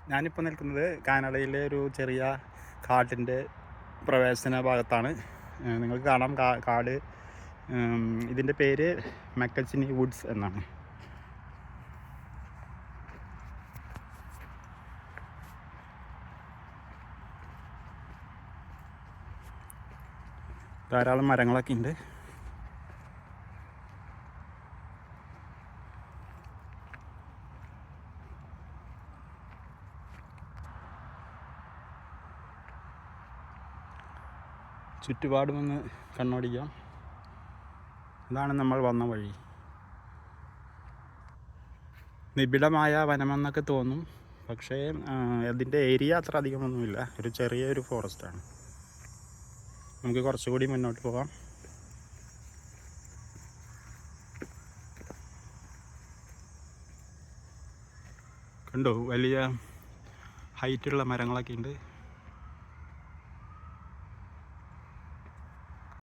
ഞാനിപ്പോൾ നിൽക്കുന്നത് കാനഡയിലെ ഒരു ചെറിയ കാട്ടിൻ്റെ പ്രവേശന ഭാഗത്താണ്. നിങ്ങൾക്ക് കാണാം കാട്. ഇതിൻ്റെ പേര് മക്കച്ചിനി വുഡ്സ് എന്നാണ്. ധാരാളം മരങ്ങളൊക്കെ ഉണ്ട്. ചുറ്റുപാടുമൊന്ന് കണ്ണോടിക്കാം. ഇതാണ് നമ്മൾ വന്ന വഴി. നിബിഡമായ വനമെന്നൊക്കെ തോന്നും, പക്ഷേ അതിൻ്റെ ഏരിയ അത്ര അധികമൊന്നുമില്ല. ഒരു ചെറിയൊരു ഫോറസ്റ്റാണ്. നമുക്ക് കുറച്ചുകൂടി മുന്നോട്ട് പോകാം. കണ്ടോ, വലിയ ഹൈറ്റുള്ള മരങ്ങളൊക്കെ ഉണ്ട്.